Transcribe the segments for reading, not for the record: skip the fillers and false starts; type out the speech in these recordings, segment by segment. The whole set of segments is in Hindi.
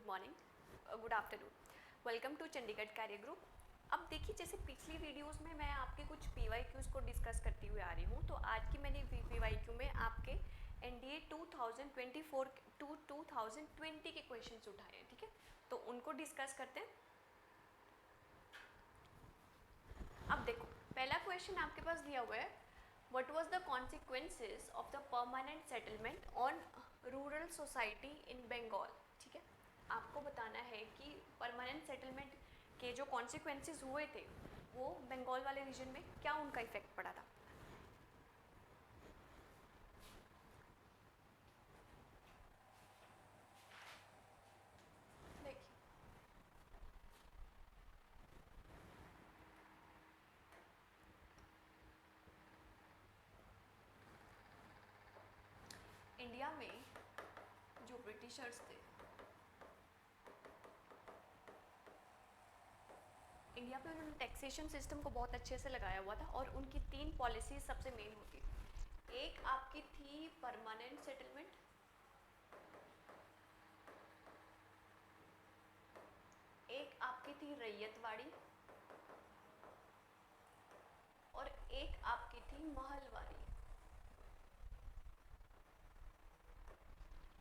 Good morning, good afternoon. Welcome to Chandigarh career group. अब देखिए, जैसे पिछली वीडियोस में मैं आपके कुछ पीवाईक्यूज को डिस्कस करती हुई आ रही हूँ, तो आज की मैंने पीवाईक्यू में आपके एनडीए 2024 टू 2020 के क्वेश्चंस उठाए हैं, ठीक है। तो उनको डिस्कस करते हैं। अब देखो, पहला क्वेश्चन आपके पास दिया हुआ है, what was the consequences of the permanent settlement on rural society in Bengal. ठीक है, आपको बताना है कि परमानेंट सेटलमेंट के जो कॉन्सिक्वेंसेस हुए थे वो बंगाल वाले रीजन में क्या उनका इफेक्ट पड़ा था। देखिए, इंडिया में जो ब्रिटिशर्स थे, इंडिया पे उन्होंने टैक्सेशन सिस्टम को बहुत अच्छे से लगाया हुआ था और उनकी तीन पॉलिसीज सबसे मेन होती थी। एक आपकी थी परमानेंट सेटलमेंट, एक आपकी थी रैयतवाड़ी और एक आपकी थी महलवाड़ी।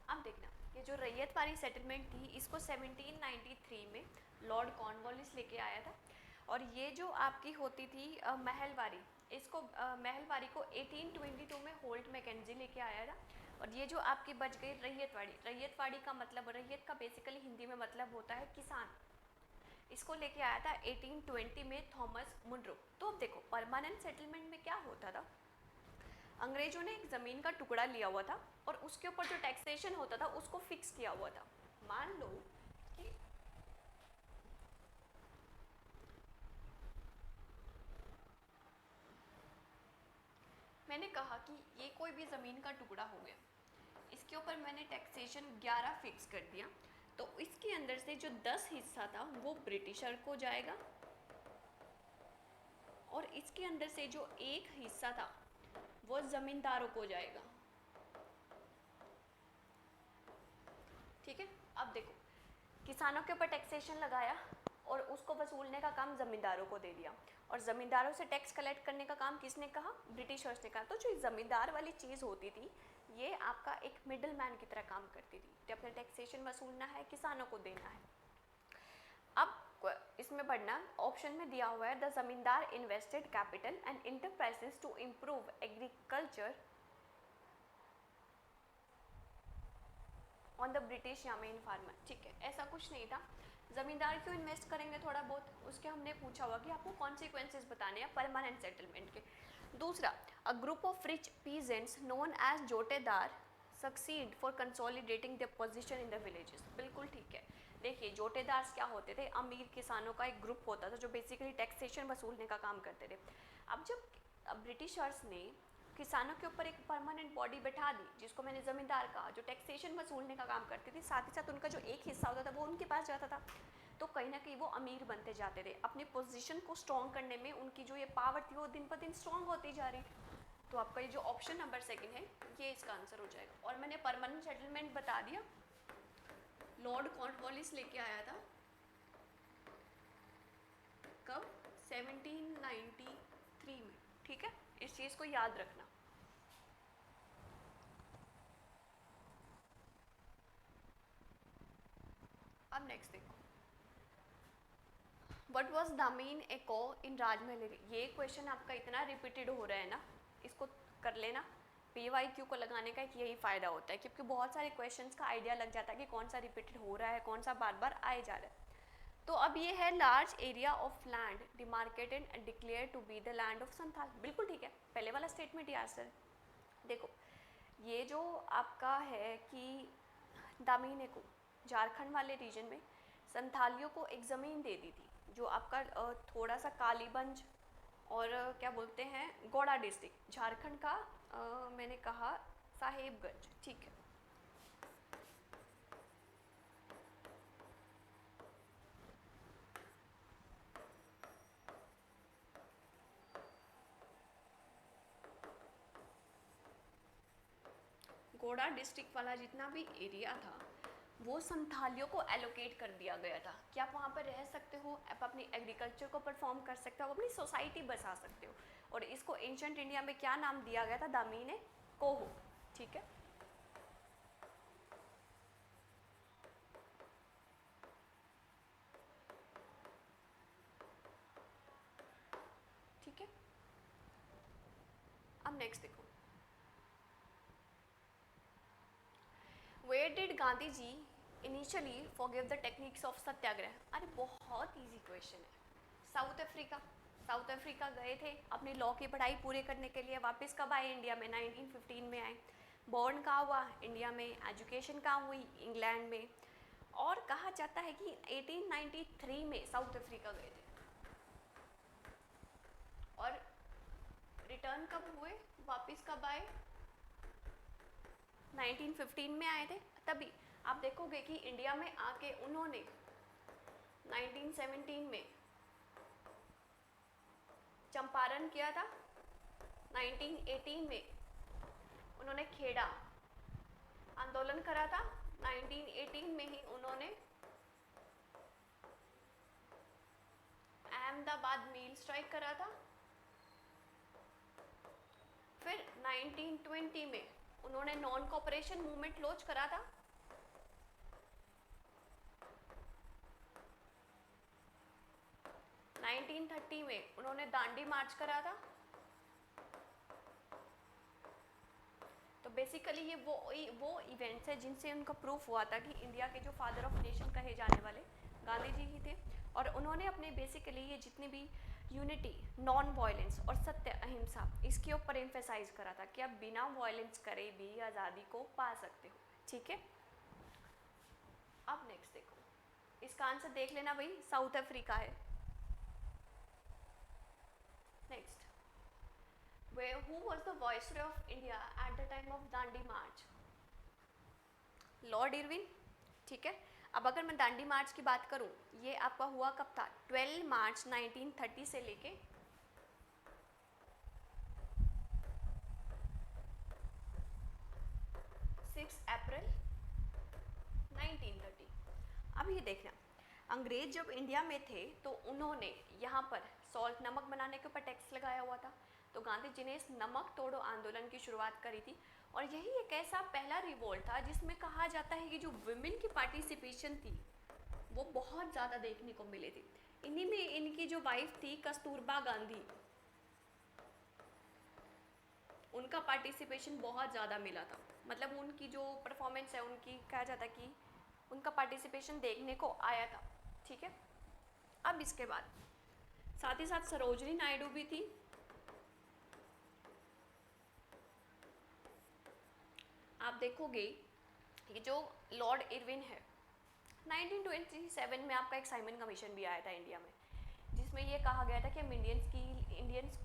अब देखना, ये जो रैयतवाड़ी सेटलमेंट थी इसको 1793 में लॉर्ड कॉर्नवालिस लेके आया था, और ये जो आपकी होती थी महलवाड़ी, इसको महलवाड़ी को 1822 में होल्ट मैकेंजी लेके आया था। और ये जो आपकी बच गई रैयतवाड़ी, रैयतवाड़ी का मतलब, रैयत का बेसिकली हिंदी में मतलब होता है किसान, इसको लेके आया था 1820 में थॉमस मुनरो। तो अब देखो, परमानेंट सेटलमेंट में क्या होता था, अंग्रेजों ने एक ज़मीन का टुकड़ा लिया हुआ था और उसके ऊपर जो टैक्सेशन होता था उसको फिक्स किया हुआ था। मान लो कि मैंने कहा कि ये कोई भी ज़मीन का टुकड़ा हो गया, इसके ऊपर मैंने टैक्सेशन 11 फिक्स कर दिया, तो इसके अंदर से जो 10 हिस्सा था वो ब्रिटिशर को जाएगा और इसके अंदर से जो एक हिस्सा था वो ज़मींदारों को जाएगा। ठीक है, अब देखो, किसानों के ऊपर टैक्सेशन लगाया और उसको वसूलने का काम ज़मींदारों को दे दिया, और ज़मींदारों से टैक्स कलेक्ट करने का काम किसने कहा, ब्रिटिशर्स ने कहा। तो जो ज़मींदार वाली चीज़ होती थी ये आपका एक मिडल मैन की तरह काम करती थी, जब अपने टैक्सेशन वसूलना है किसानों को देना है। अब इसमें बढ़ना, ऑप्शन में दिया हुआ है, the zamindar invested capital and enterprises to improve agriculture on the British yeoman farmer. ठीक है, ऐसा कुछ नहीं था। ज़मींदार क्यों इन्वेस्ट करेंगे थोड़ा बहुत, उसके हमने पूछा हुआ कि आपको कॉन्सिक्वेंसेज बताने हैं परमानेंट सेटलमेंट के। दूसरा, a group of rich peasants known as jotedar succeed for consolidating the position in the villages. बिल्कुल ठीक है। देखिए, जोटेदार क्या होते थे, अमीर किसानों का एक ग्रुप होता था जो बेसिकली टैक्सेशन वसूलने का काम करते थे। अब जब ब्रिटिशर्स ने किसानों के ऊपर एक परमानेंट बॉडी बैठा दी, जिसको मैंने ज़मींदार कहा, जो टैक्सेशन वसूलने का काम करती थी, साथ ही साथ उनका जो एक हिस्सा होता था वो उनके पास जाता था, तो कहीं ना कहीं वो अमीर बनते जाते थे। अपनी पोजीशन को स्ट्रॉन्ग करने में उनकी जो ये पावर थी वो दिन पर दिन स्ट्रॉन्ग होती जा रही। तो आपका ये जो ऑप्शन नंबर 2 है ये इसका आंसर हो जाएगा। और मैंने परमानेंट सेटलमेंट बता दिया, लॉर्ड कॉर्नवालिस लेके आया था, कब, 1793 में। ठीक है, इस चीज़ को याद रखना। अब नेक्स्ट देखो, वट वॉज दामीन एको इन राजमहल। ये क्वेश्चन आपका इतना रिपीटेड हो रहा है ना, इसको कर लेना। पीवाईक्यू को लगाने का एक यही फ़ायदा होता है, क्योंकि बहुत सारे क्वेश्चंस का आइडिया लग जाता है कि कौन सा रिपीटेड हो रहा है, कौन सा बार बार आए जा रहा है। तो अब ये है, large area of land demarcated and declare to be the land of Santhal. बिल्कुल ठीक है, पहले वाला स्टेटमेंट याद सर। देखो, ये जो आपका है कि दामीने को झारखंड वाले रीजन में संथालियों को एक ज़मीन दे दी थी, जो आपका थोड़ा सा कालीबंज और क्या बोलते हैं, गोड़ा डिस्ट्रिक्ट झारखंड का, मैंने कहा साहेबगंज। ठीक है, गोड़ा डिस्ट्रिक्ट वाला जितना भी एरिया था वो संथालियों को एलोकेट कर दिया गया था कि आप वहाँ पर रह सकते हो, आप अपनी एग्रीकल्चर को परफॉर्म कर सकते हो, आप अपनी सोसाइटी बसा सकते हो। और इसको एंशंट इंडिया में क्या नाम दिया गया था? दामीने कोहो। ठीक है, ठीक है। अब नेक्स्ट देखो, where did Gandhi ji initially forgive the techniques of satyagraha? अरे बहुत इजी क्वेश्चन है। साउथ अफ्रीका, साउथ अफ्रीका गए थे अपनी लॉ की पढ़ाई पूरी करने के लिए। वापस कब आए इंडिया में? 1915 में आए। बॉर्न कहाँ हुआ? इंडिया में। एजुकेशन कहाँ हुई? इंग्लैंड में। और कहा जाता है कि 1893 में साउथ अफ्रीका गए थे और रिटर्न कब हुए, वापस कब आए? 1915 में आए थे। तभी आप देखोगे कि इंडिया में आके उन्होंने 1917 में चंपारण किया था, 1918 में उन्होंने खेड़ा आंदोलन करा था, 1918 में ही उन्होंने अहमदाबाद मील स्ट्राइक करा था। फिर 1920 में उन्होंने नॉन कोऑपरेशन मूवमेंट लॉन्च करा था। नाइनटीन 30 में उन्होंने दांडी मार्च करा था। तो बेसिकली ये वो इवेंट्स है जिनसे उनका प्रूफ हुआ था कि इंडिया के जो फादर ऑफ नेशन कहे जाने वाले गांधी जी ही थे। और उन्होंने अपने बेसिकली ये जितनी भी यूनिटी, नॉन वायलेंस और सत्य अहिंसा, इसके ऊपर एम्फेसाइज करा था कि आप बिना वायलेंस करे भी आज़ादी को पा सकते हो। ठीक है, अब नेक्स्ट देखो, इसका आंसर देख लेना भाई, साउथ अफ्रीका है। Next, who was the viceroy of India at the time of Dandi March? Lord Irwin. ठीक है, अब अगर मैं दांडी मार्च की बात करूं, ये आपका हुआ कब था? 12 मार्च 1930 से लेके 6 अप्रैल 1930। अब ये देखना, अंग्रेज जब इंडिया में थे तो उन्होंने यहाँ पर सॉल्ट, नमक बनाने के ऊपर टैक्स लगाया हुआ था। तो गांधी जी ने इस नमक तोड़ो आंदोलन की शुरुआत करी थी। और यही एक ऐसा पहला रिवोल्ट था जिसमें कहा जाता है कि जो वुमेन की पार्टिसिपेशन थी वो बहुत ज़्यादा देखने को मिली थी। इन्हीं में इनकी जो वाइफ थी कस्तूरबा गांधी, उनका पार्टिसिपेशन बहुत ज़्यादा मिला था। मतलब उनकी जो परफॉर्मेंस है, उनकी कहा जाता है कि उनका पार्टिसिपेशन देखने को आया था। ठीक है, अब इसके बाद साथ ही साथ सरोजनी नायडू भी थी। आप देखोगे ये जो लॉर्ड इरविन है, 1927 में आपका एक साइमन कमीशन भी आया था इंडिया में, जिसमें ये कहा गया था कि हम इंडियंस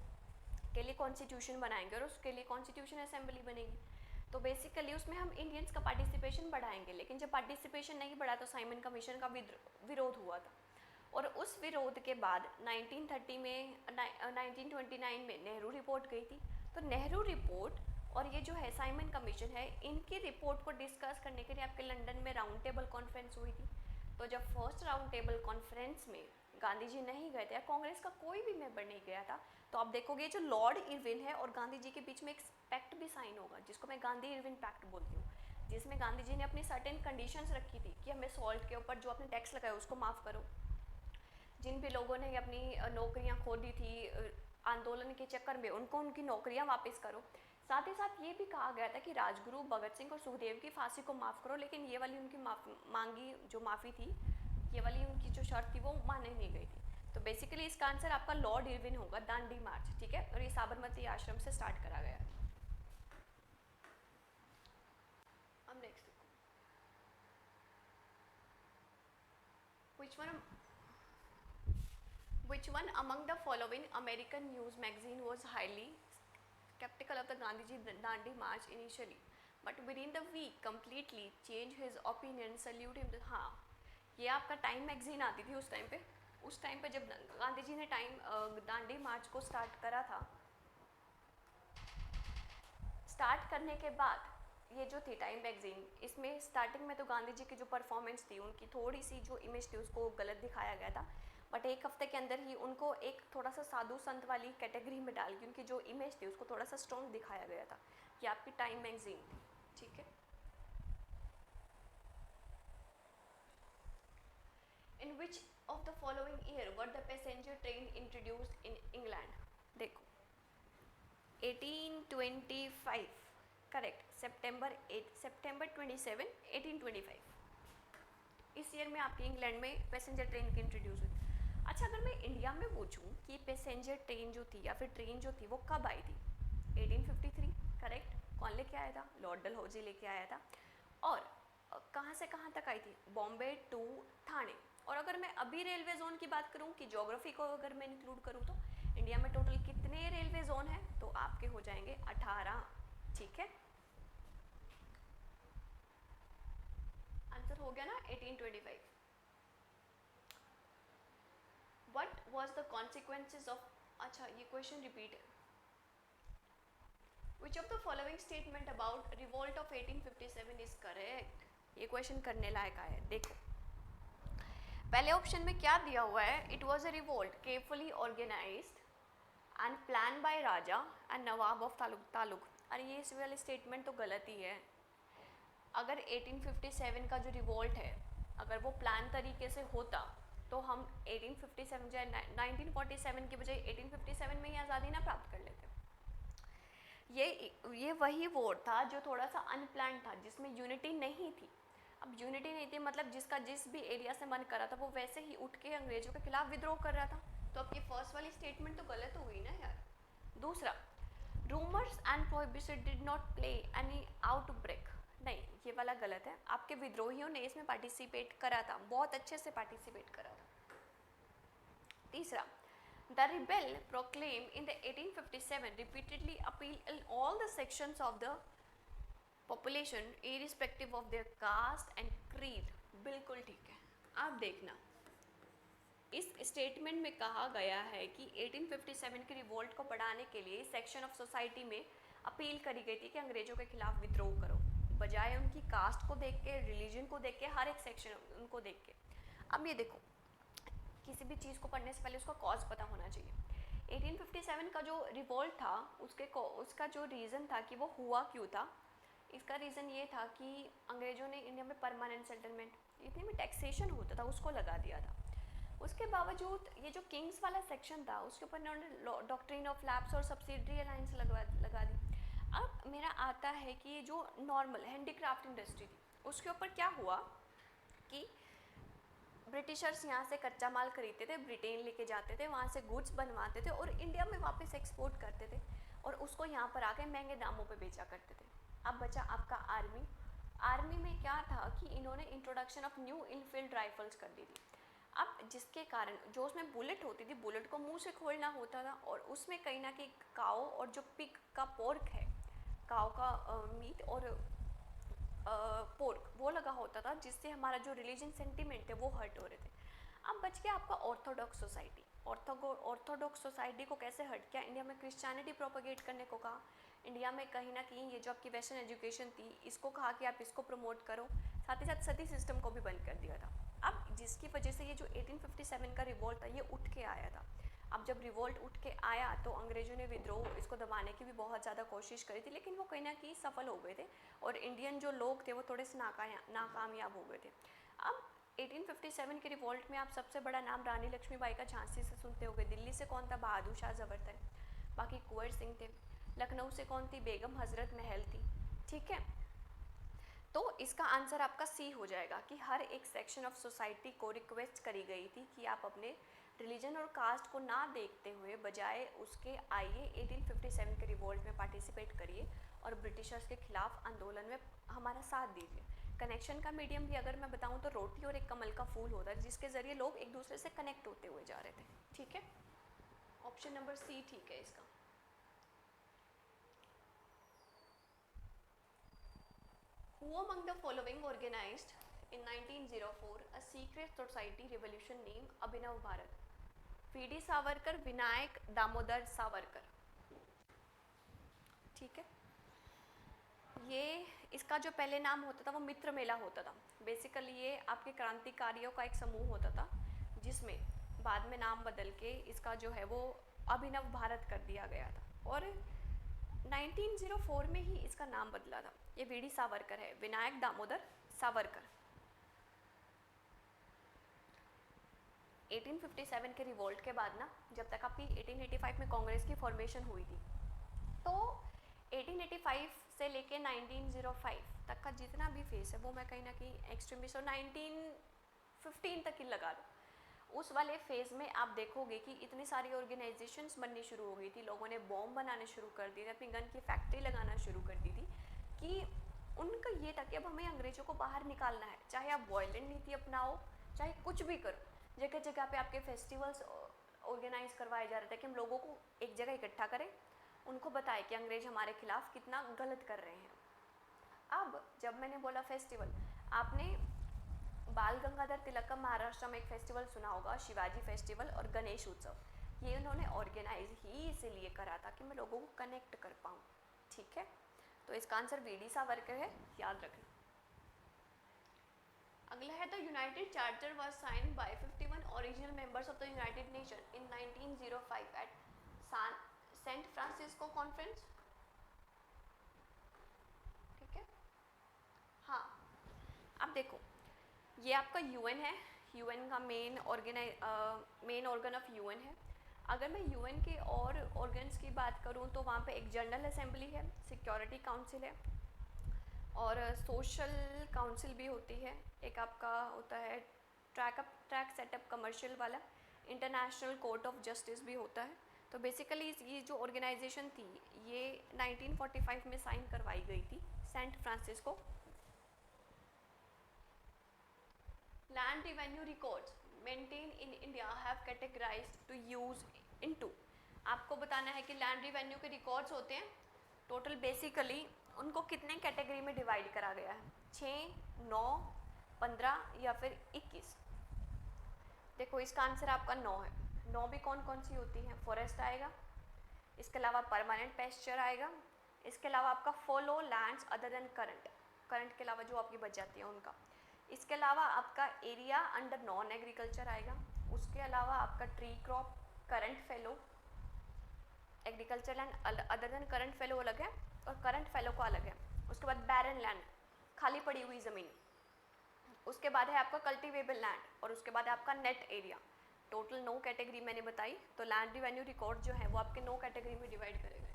के लिए कॉन्स्टिट्यूशन बनाएंगे और उसके लिए कॉन्स्टिट्यूशन असेंबली बनेगी। तो बेसिकली उसमें हम इंडियंस का पार्टिसिपेशन बढ़ाएंगे। लेकिन जब पार्टिसिपेशन नहीं बढ़ा तो साइमन कमीशन का विरोध हुआ था। और उस विरोध के बाद 1930 में 1929 में नेहरू रिपोर्ट गई थी। तो नेहरू रिपोर्ट और ये जो है साइमन कमीशन है, इनकी रिपोर्ट को डिस्कस करने के लिए आपके लंदन में राउंड टेबल कॉन्फ्रेंस हुई थी। तो जब फर्स्ट राउंड टेबल कॉन्फ्रेंस में गांधी जी नहीं गए थे या कांग्रेस का कोई भी मेंबर नहीं गया था, तो आप देखोगे जो लॉर्ड इरविन है और गांधी जी के बीच में एक पैक्ट भी साइन होगा, जिसको मैं गांधी इरविन पैक्ट बोलती हूँ, जिसमें गांधी जी ने अपनी सर्टेन कंडीशंस रखी थी कि हमें सॉल्ट के ऊपर जो आपने टैक्स लगाया उसको माफ़ करो। जिन भी लोगों ने अपनी नौकरियां खो दी थी आंदोलन के चक्कर में, उनको उनकी नौकरियां वापस करो। साथ ही साथ ये भी कहा गया था कि राजगुरु भगत सिंह और सुखदेव की फांसी को माफ़ करो। लेकिन ये वाली उनकी मांगी जो माफ़ी थी, ये वाली उनकी जो शर्त थी वो मानी नहीं गई थी। तो बेसिकली इसका आंसर आपका लॉर्ड इरविन होगा, दांडी मार्च। ठीक है, और ये साबरमती आश्रम से स्टार्ट करा गया। अब नेक्स्ट देखो, which one among the following American news magazine was highly skeptical of the Gandhiji Dandi March initially, but within the week completely changed his opinion, salute him? हाँ, ये आपका टाइम मैगजीन आती थी उस टाइम पे जब गांधी जी ने दांडी मार्च को स्टार्ट करा था। स्टार्ट करने के बाद ये जो थी टाइम मैगजीन, इसमें स्टार्टिंग में तो गांधी जी की जो परफॉर्मेंस थी, उनकी थोड़ी सी जो इमेज थी उसको गलत दिखाया गया था, बट एक हफ्ते के अंदर ही उनको एक थोड़ा सा साधु संत वाली कैटेगरी में डाल के उनकी जो इमेज थी उसको थोड़ा सा स्ट्रॉन्ग दिखाया गया था। ये आपकी टाइम मैगजीन थी, ठीक है। In which of the following year were the passenger train introduced in England? देखो 1825, करेक्ट। सितंबर 27 1825, इस ईयर में आपकी इंग्लैंड में पैसेंजर ट्रेन की इंट्रोड्यूस हुई। अच्छा, अगर मैं इंडिया में पूछूं कि पैसेंजर ट्रेन जो थी या फिर ट्रेन जो थी वो कब आई थी? 1853, करेक्ट। कौन लेके आया था? लॉर्ड डलहौजी लेके आया था। और कहाँ से कहाँ तक आई थी? बॉम्बे टू ठाणे। और अगर मैं अभी रेलवे जोन की बात करूँ कि ज्योग्राफी को अगर मैं इंक्लूड करूँ तो इंडिया में टोटल कितने रेलवे जोन हैं? तो आपके हो जाएंगे 18, ठीक है। आंसर हो गया ना 1825। What was the consequences of, अच्छा ये क्वेश्चन रिपीट है। Which of the following statement about revolt of 1857 is correct? ये क्वेश्चन करने लायक है। देखो पहले ऑप्शन में क्या दिया हुआ है? It was a revolt carefully organized and plan by raja and nawab of taluk. अरे ये इस वाली स्टेटमेंट तो गलत ही है। अगर 1857 का जो रिवोल्ट है अगर वो प्लान तरीके से होता तो हम 1857 या 1947 की बजाय 1857 में ही आज़ादी ना प्राप्त कर लेते। ये वही वोट था जो थोड़ा सा अनप्लान था, जिसमें यूनिटी नहीं थी। अब यूनिटी नहीं थी मतलब जिसका जिस भी एरिया से मन कर रहा था वो वैसे ही उठ के अंग्रेजों के खिलाफ विद्रोह कर रहा था। तो आपकी फर्स्ट वाली स्टेटमेंट तो गलत हो गई ना यार। दूसरा, rumours and prohibition did not play any outbreak, नहीं ये वाला गलत है। आपके विद्रोहियों ने इसमें पार्टिसिपेट करा था, बहुत अच्छे से पार्टिसिपेट करा था। तीसरा, the rebel proclaim in the 1857 repeatedly appeal in all the sections of the population irrespective of their caste and creed. बिल्कुल ठीक है। आप देखना इस स्टेटमेंट में कहा गया है कि 1857 के रिवोल्ट को बढ़ाने के लिए सेक्शन ऑफ सोसाइटी में अपील करी गई थी कि अंग्रेजों के खिलाफ विद्रोह करो, बजाय उनकी कास्ट को देख के, रिलीजन को देख के, हर एक सेक्शन उनको देख के। अब ये देखो किसी भी चीज़ को पढ़ने से पहले उसका कॉज पता होना चाहिए। 1857 का जो रिवोल्ट था उसका जो रीज़न था कि वो हुआ क्यों था, इसका रीज़न ये था कि अंग्रेजों ने इंडिया में परमानेंट सेटलमेंट, इतनी में टैक्सेशन होता था उसको लगा दिया था। उसके बावजूद ये जो किंग्स वाला सेक्शन था उसके ऊपर इन्होंने डॉक्ट्रिन ऑफ लैप्स और सब्सिडरी अलायंस लगा दी। अब मेरा आता है कि ये जो नॉर्मल हैंडीक्राफ्ट इंडस्ट्री थी उसके ऊपर क्या हुआ कि ब्रिटिशर्स यहाँ से कच्चा माल खरीदते थे, ब्रिटेन लेके जाते थे, वहाँ से गुड्स बनवाते थे और इंडिया में वापस एक्सपोर्ट करते थे और उसको यहाँ पर आके महंगे दामों पे बेचा करते थे। अब बचा आपका आर्मी। आर्मी में क्या था कि इन्होंने introduction of new Enfield rifles कर दी थी। अब जिसके कारण जो उसमें बुलेट होती थी, बुलेट को मुंह से खोलना होता था और उसमें कहीं ना कहीं काओ और जो पिग का पोर्क है, काओ का मीट और पोर्क वो लगा होता था, जिससे हमारा जो रिलीजन सेंटिमेंट है वो हर्ट हो रहे थे। अब बच गया आपका ऑर्थोडॉक्स सोसाइटी। ऑर्थोडॉक्स सोसाइटी को कैसे हर्ट किया? इंडिया में क्रिश्चियनिटी प्रोपेगेट करने को कहा। इंडिया में कहीं ना कहीं ये जो आपकी वेस्टर्न एजुकेशन थी इसको कहा कि आप इसको प्रमोट करो, साथ ही साथ सती सिस्टम को भी बंद कर दिया था। अब जिसकी वजह से ये जो 1857 का रिवोल्ट था ये उठ के आया था। अब जब रिवोल्ट उठ के आया तो अंग्रेजों ने विद्रोह इसको दबाने की भी बहुत ज़्यादा कोशिश करी थी, लेकिन वो कहीं ना कहीं सफल हो गए थे और इंडियन जो लोग थे वो थोड़े से नाकामयाब हो गए थे। अब 1857 के रिवोल्ट में आप सबसे बड़ा नाम रानी लक्ष्मीबाई का झांसी से सुनते होंगे। दिल्ली से कौन था? बहादुर शाह जफर। बाकी कुंवर सिंह थे। लखनऊ से कौन थी? बेगम हजरत महल थी। ठीक है, तो इसका आंसर आपका सी हो जाएगा कि हर एक सेक्शन ऑफ सोसाइटी को रिक्वेस्ट करी गई थी कि आप अपने रिलीजन और कास्ट को ना देखते हुए बजाय उसके आइए 1857 के रिवोल्ट में पार्टिसिपेट करिए और ब्रिटिशर्स के खिलाफ आंदोलन में हमारा साथ दीजिए। कनेक्शन का मीडियम भी अगर मैं बताऊं तो रोटी और एक कमल का फूल होता है, जिसके ज़रिए लोग एक दूसरे से कनेक्ट होते हुए जा रहे थे। ठीक है, ऑप्शन नंबर सी ठीक है इसका। Who among the following organized in 1904 a secret society revolution named Abhinav Bharat? VD. Savarkar, Vinayak Damodar Savarkar. ठीक है, ये इसका जो पहले नाम होता था वो मित्र मेला होता था। बेसिकली ये आपके क्रांतिकारियों का एक समूह होता था, जिसमें बाद में नाम बदल के इसका जो है वो अभिनव भारत कर दिया गया था, और 1904 में ही इसका नाम बदला था। ये वीडी सावरकर है, विनायक दामोदर सावरकर। 1857 के रिवोल्ट के बाद ना, जब तक आपकी 1885 में कांग्रेस की फॉर्मेशन हुई थी, तो 1885 से लेके 1905 तक का जितना भी फेस है वो मैं कहीं ना कहीं एक्सट्रीमिस्ट और 1915 तक ही लगा लूँ। उस वाले फेज़ में आप देखोगे कि इतनी सारी ऑर्गेनाइजेशंस बननी शुरू हो गई थी, लोगों ने बॉम्ब बनाने शुरू कर दिए थे, अपनी गन की फैक्ट्री लगाना शुरू कर दी थी, कि उनका ये था कि अब हमें अंग्रेज़ों को बाहर निकालना है। चाहे आप वायलेंट नीति अपनाओ, चाहे कुछ भी करो, जगह जगह पे आपके फेस्टिवल्स ऑर्गेनाइज करवाए जा रहे थे कि हम लोगों को एक जगह इकट्ठा करें, उनको बताएं कि अंग्रेज हमारे खिलाफ कितना गलत कर रहे हैं। अब जब मैंने बोला फेस्टिवल, आपने बाल गंगाधर तिलक का महाराष्ट्र में एक फेस्टिवल सुना होगा, शिवाजी फेस्टिवल और गणेश उत्सव। ये उन्होंने ऑर्गेनाइज ही इसीलिए करा था कि मैं लोगों को कनेक्ट कर पाऊँ। ठीक है, तो इसका आंसर वीडी सावरकर है, याद रखना। अगला है, the United charter was signed by 51 original members of the United nation in 1905 at San Francisco conference. ठीक है, हाँ, अब देखो ये आपका यूएन है, यूएन का मेन ऑर्गन ऑफ यूएन है। अगर मैं यूएन के और ऑर्गन्स की बात करूं तो वहाँ पे एक जनरल असेंबली है, सिक्योरिटी काउंसिल है, और सोशल काउंसिल भी होती है। एक आपका होता है ट्रैक सेटअप कमर्शियल वाला, इंटरनेशनल कोर्ट ऑफ जस्टिस भी होता है। तो बेसिकली ये जो ऑर्गेनाइजेशन थी ये 1945 में साइन करवाई गई थी, Saint Francisco. Land revenue records maintain in India have categorized to use into. आपको बताना है कि लैंड रेवेन्यू के रिकॉर्ड्स होते हैं टोटल, बेसिकली उनको कितने कैटेगरी में डिवाइड करा गया है, 6, 9, 15 या फिर 21। देखो इसका आंसर आपका 9 है। 9 भी कौन कौन सी होती हैं, फॉरेस्ट आएगा, इसके अलावा परमानेंट पेस्चर आएगा, इसके अलावा आपका follow lands other than current, current के अलावा जो आपकी बच जाती है उनका, इसके अलावा आपका एरिया अंडर नॉन एग्रीकल्चर आएगा, उसके अलावा आपका tree crop, current fellow, agriculture land other than current fellow अलग है और करंट फेलो को अलग है। उसके बाद बैरन लैंड, खाली पड़ी हुई ज़मीन, उसके बाद है आपका कल्टीवेबल लैंड, और उसके बाद है आपका नेट एरिया। टोटल 9 कैटेगरी मैंने बताई, तो लैंड रेवेन्यू रिकॉर्ड जो है वो आपके 9 कैटेगरी में डिवाइड करेगा।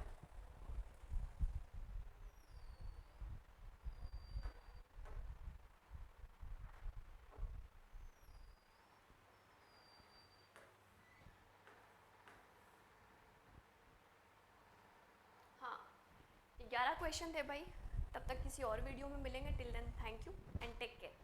हाँ, 11 क्वेश्चन थे भाई। तब तक किसी और वीडियो में मिलेंगे। Till then thank you and take care.